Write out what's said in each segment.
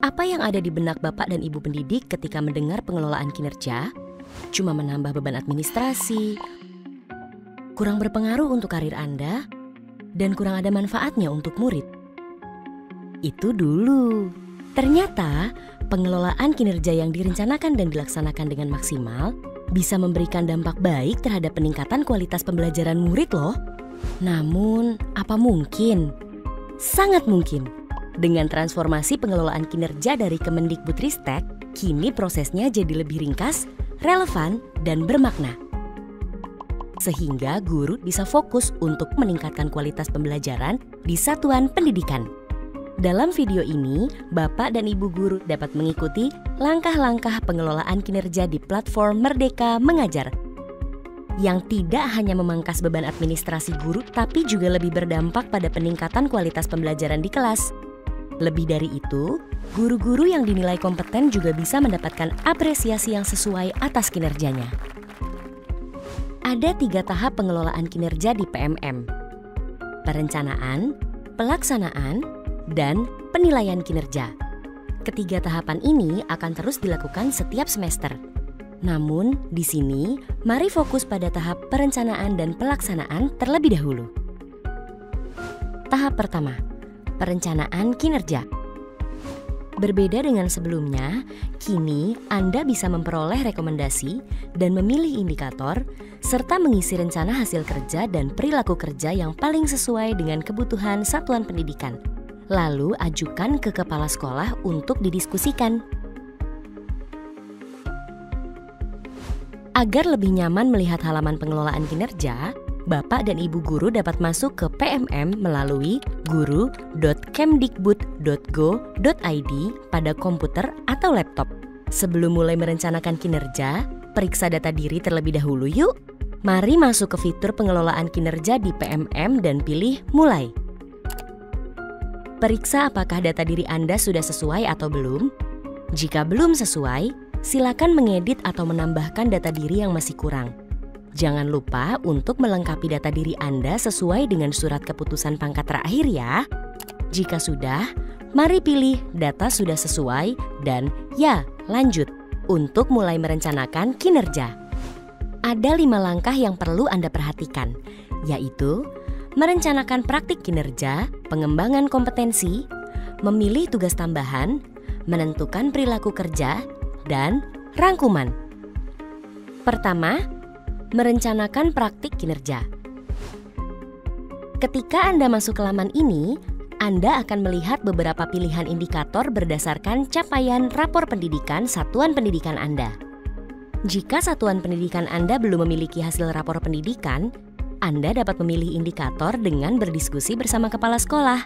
Apa yang ada di benak Bapak dan Ibu pendidik ketika mendengar pengelolaan kinerja? Cuma menambah beban administrasi, kurang berpengaruh untuk karir Anda, dan kurang ada manfaatnya untuk murid. Itu dulu. Ternyata pengelolaan kinerja yang direncanakan dan dilaksanakan dengan maksimal bisa memberikan dampak baik terhadap peningkatan kualitas pembelajaran murid loh. Namun, apa mungkin? Sangat mungkin. Dengan transformasi pengelolaan kinerja dari Kemendikbudristek, kini prosesnya jadi lebih ringkas, relevan, dan bermakna. Sehingga guru bisa fokus untuk meningkatkan kualitas pembelajaran di satuan pendidikan. Dalam video ini, Bapak dan Ibu guru dapat mengikuti langkah-langkah pengelolaan kinerja di platform Merdeka Mengajar, yang tidak hanya memangkas beban administrasi guru, tapi juga lebih berdampak pada peningkatan kualitas pembelajaran di kelas. Lebih dari itu, guru-guru yang dinilai kompeten juga bisa mendapatkan apresiasi yang sesuai atas kinerjanya. Ada 3 tahap pengelolaan kinerja di PMM: perencanaan, pelaksanaan, dan penilaian kinerja. Ketiga tahapan ini akan terus dilakukan setiap semester. Namun, di sini, mari fokus pada tahap perencanaan dan pelaksanaan terlebih dahulu. Tahap pertama, perencanaan kinerja. Berbeda dengan sebelumnya, kini Anda bisa memperoleh rekomendasi dan memilih indikator, serta mengisi rencana hasil kerja dan perilaku kerja yang paling sesuai dengan kebutuhan satuan pendidikan. Lalu ajukan ke kepala sekolah untuk didiskusikan. Agar lebih nyaman melihat halaman pengelolaan kinerja, Bapak dan Ibu guru dapat masuk ke PMM melalui guru.kemdikbud.go.id pada komputer atau laptop. Sebelum mulai merencanakan kinerja, periksa data diri terlebih dahulu yuk. Mari masuk ke fitur pengelolaan kinerja di PMM dan pilih Mulai. Periksa apakah data diri Anda sudah sesuai atau belum. Jika belum sesuai, silakan mengedit atau menambahkan data diri yang masih kurang. Jangan lupa untuk melengkapi data diri Anda sesuai dengan surat keputusan pangkat terakhir ya. Jika sudah, mari pilih data sudah sesuai dan ya, lanjut untuk mulai merencanakan kinerja. Ada 5 langkah yang perlu Anda perhatikan, yaitu merencanakan praktik kinerja, pengembangan kompetensi, memilih tugas tambahan, menentukan perilaku kerja, dan rangkuman. Pertama, merencanakan praktik kinerja. Ketika Anda masuk ke laman ini, Anda akan melihat beberapa pilihan indikator berdasarkan capaian rapor pendidikan satuan pendidikan Anda. Jika satuan pendidikan Anda belum memiliki hasil rapor pendidikan, Anda dapat memilih indikator dengan berdiskusi bersama kepala sekolah.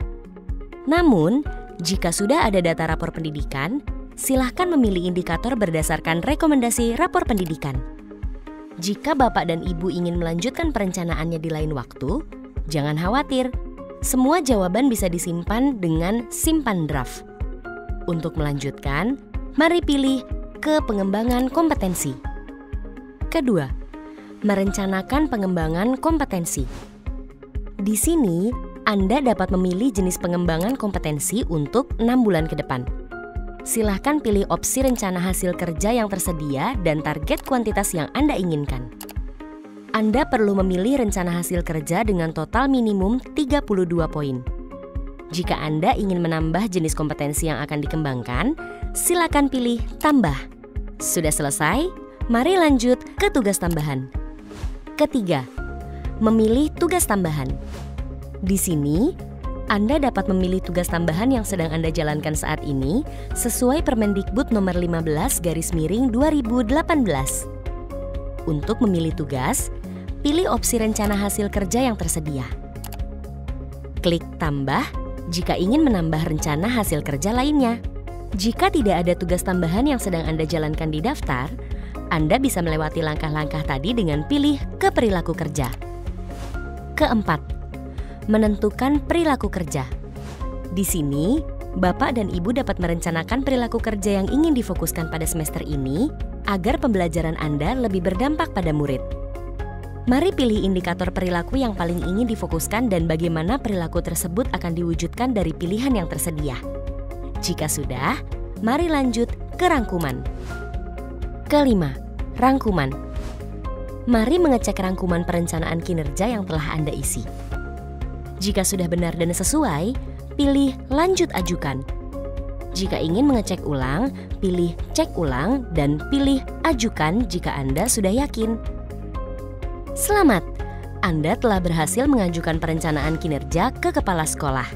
Namun, jika sudah ada data rapor pendidikan, silahkan memilih indikator berdasarkan rekomendasi rapor pendidikan. Jika Bapak dan Ibu ingin melanjutkan perencanaannya di lain waktu, jangan khawatir. Semua jawaban bisa disimpan dengan simpan draft. Untuk melanjutkan, mari pilih ke pengembangan kompetensi. Kedua, merencanakan pengembangan kompetensi. Di sini, Anda dapat memilih jenis pengembangan kompetensi untuk 6 bulan ke depan. Silahkan pilih opsi rencana hasil kerja yang tersedia dan target kuantitas yang Anda inginkan. Anda perlu memilih rencana hasil kerja dengan total minimum 32 poin. Jika Anda ingin menambah jenis kompetensi yang akan dikembangkan, silakan pilih tambah. Sudah selesai? Mari lanjut ke tugas tambahan. Ketiga, memilih tugas tambahan. Di sini, Anda dapat memilih tugas tambahan yang sedang Anda jalankan saat ini sesuai Permendikbud nomor 15/2018. Untuk memilih tugas, pilih opsi rencana hasil kerja yang tersedia. Klik tambah jika ingin menambah rencana hasil kerja lainnya. Jika tidak ada tugas tambahan yang sedang Anda jalankan di daftar, Anda bisa melewati langkah-langkah tadi dengan pilih ke perilaku kerja. Keempat, menentukan perilaku kerja. Di sini, Bapak dan Ibu dapat merencanakan perilaku kerja yang ingin difokuskan pada semester ini agar pembelajaran Anda lebih berdampak pada murid. Mari pilih indikator perilaku yang paling ingin difokuskan dan bagaimana perilaku tersebut akan diwujudkan dari pilihan yang tersedia. Jika sudah, Mari lanjut ke rangkuman. Kelima, rangkuman. Mari mengecek rangkuman perencanaan kinerja yang telah Anda isi. Jika sudah benar dan sesuai, pilih lanjut ajukan. Jika ingin mengecek ulang, pilih cek ulang dan pilih ajukan jika Anda sudah yakin. Selamat, Anda telah berhasil mengajukan perencanaan kinerja ke kepala sekolah.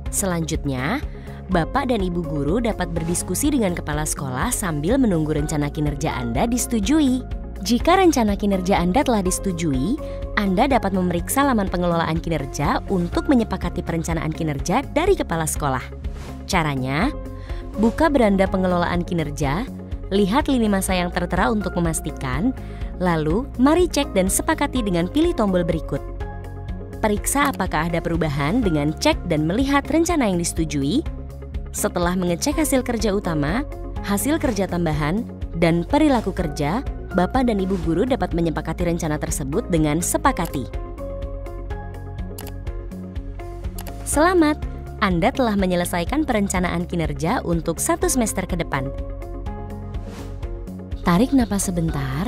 Selanjutnya, Bapak dan Ibu guru dapat berdiskusi dengan kepala sekolah sambil menunggu rencana kinerja Anda disetujui. Jika rencana kinerja Anda telah disetujui, Anda dapat memeriksa laman pengelolaan kinerja untuk menyepakati perencanaan kinerja dari kepala sekolah. Caranya, buka beranda pengelolaan kinerja, lihat lini masa yang tertera untuk memastikan, lalu mari cek dan sepakati dengan pilih tombol berikut. Periksa apakah ada perubahan dengan cek dan melihat rencana yang disetujui. Setelah mengecek hasil kerja utama, hasil kerja tambahan, dan perilaku kerja, Bapak dan Ibu guru dapat menyepakati rencana tersebut dengan sepakati. Selamat, Anda telah menyelesaikan perencanaan kinerja untuk 1 semester ke depan. Tarik napas sebentar.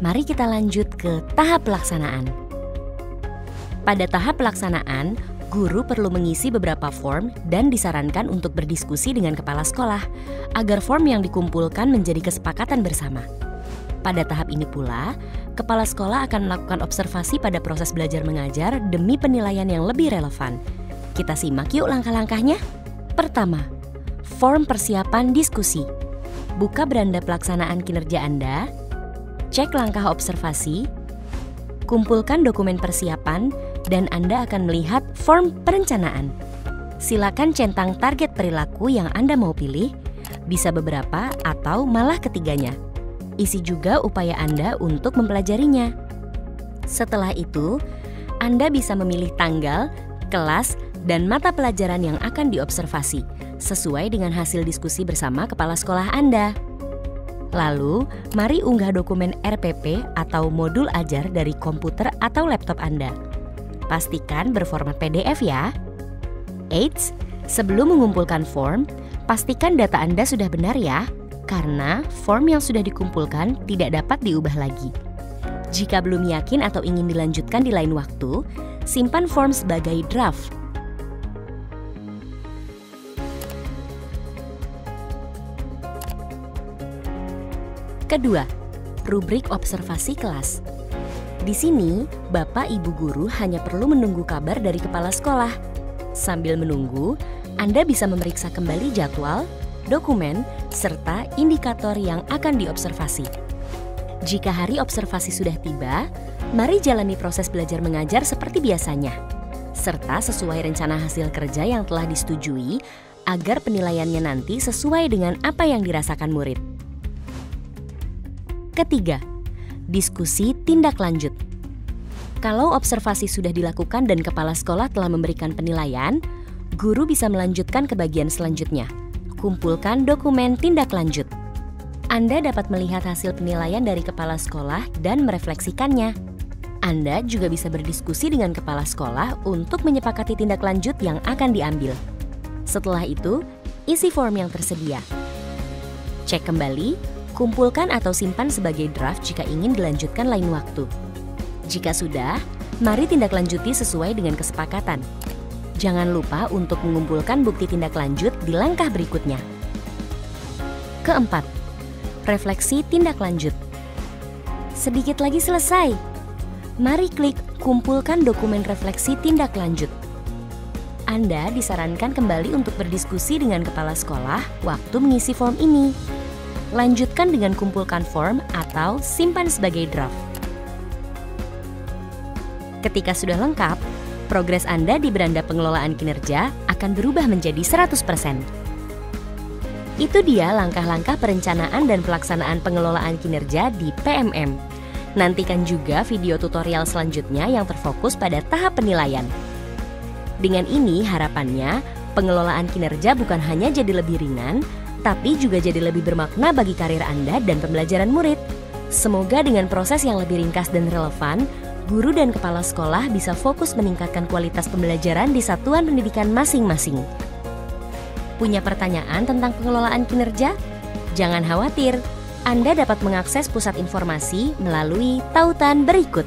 Mari kita lanjut ke tahap pelaksanaan. Pada tahap pelaksanaan, guru perlu mengisi beberapa form dan disarankan untuk berdiskusi dengan kepala sekolah agar form yang dikumpulkan menjadi kesepakatan bersama. Pada tahap ini pula, kepala sekolah akan melakukan observasi pada proses belajar mengajar demi penilaian yang lebih relevan. Kita simak yuk langkah-langkahnya. Pertama, form persiapan diskusi. Buka beranda pelaksanaan kinerja Anda, cek langkah observasi, kumpulkan dokumen persiapan, dan Anda akan melihat form perencanaan. Silakan centang target perilaku yang Anda mau pilih, bisa beberapa atau malah ketiganya. Isi juga upaya Anda untuk mempelajarinya. Setelah itu, Anda bisa memilih tanggal, kelas, dan mata pelajaran yang akan diobservasi, sesuai dengan hasil diskusi bersama kepala sekolah Anda. Lalu, mari unggah dokumen RPP atau modul ajar dari komputer atau laptop Anda. Pastikan berformat PDF ya. Eits, sebelum mengumpulkan form, pastikan data Anda sudah benar ya, karena form yang sudah dikumpulkan tidak dapat diubah lagi. Jika belum yakin atau ingin dilanjutkan di lain waktu, simpan form sebagai draft. Kedua, rubrik observasi kelas. Di sini, Bapak Ibu guru hanya perlu menunggu kabar dari kepala sekolah. Sambil menunggu, Anda bisa memeriksa kembali jadwal, dokumen, serta indikator yang akan diobservasi. Jika hari observasi sudah tiba, mari jalani proses belajar mengajar seperti biasanya, serta sesuai rencana hasil kerja yang telah disetujui agar penilaiannya nanti sesuai dengan apa yang dirasakan murid. Ketiga, diskusi tindak lanjut. Kalau observasi sudah dilakukan dan kepala sekolah telah memberikan penilaian, guru bisa melanjutkan ke bagian selanjutnya. Kumpulkan dokumen tindak lanjut. Anda dapat melihat hasil penilaian dari kepala sekolah dan merefleksikannya. Anda juga bisa berdiskusi dengan kepala sekolah untuk menyepakati tindak lanjut yang akan diambil. Setelah itu, isi form yang tersedia. Cek kembali, kumpulkan atau simpan sebagai draft jika ingin dilanjutkan lain waktu. Jika sudah, mari tindak lanjuti sesuai dengan kesepakatan. Jangan lupa untuk mengumpulkan bukti tindak lanjut di langkah berikutnya. Keempat, refleksi tindak lanjut. Sedikit lagi selesai. Mari klik kumpulkan dokumen refleksi tindak lanjut. Anda disarankan kembali untuk berdiskusi dengan kepala sekolah waktu mengisi form ini. Lanjutkan dengan kumpulkan form atau simpan sebagai draft. Ketika sudah lengkap, progres Anda di beranda pengelolaan kinerja akan berubah menjadi 100%. Itu dia langkah-langkah perencanaan dan pelaksanaan pengelolaan kinerja di PMM. Nantikan juga video tutorial selanjutnya yang terfokus pada tahap penilaian. Dengan ini harapannya, pengelolaan kinerja bukan hanya jadi lebih ringan, tapi juga jadi lebih bermakna bagi karir Anda dan pembelajaran murid. Semoga dengan proses yang lebih ringkas dan relevan, guru dan kepala sekolah bisa fokus meningkatkan kualitas pembelajaran di satuan pendidikan masing-masing. Punya pertanyaan tentang pengelolaan kinerja? Jangan khawatir, Anda dapat mengakses pusat informasi melalui tautan berikut.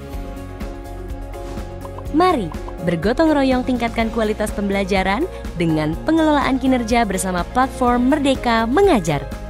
Mari bergotong royong tingkatkan kualitas pembelajaran dengan pengelolaan kinerja bersama platform Merdeka Mengajar.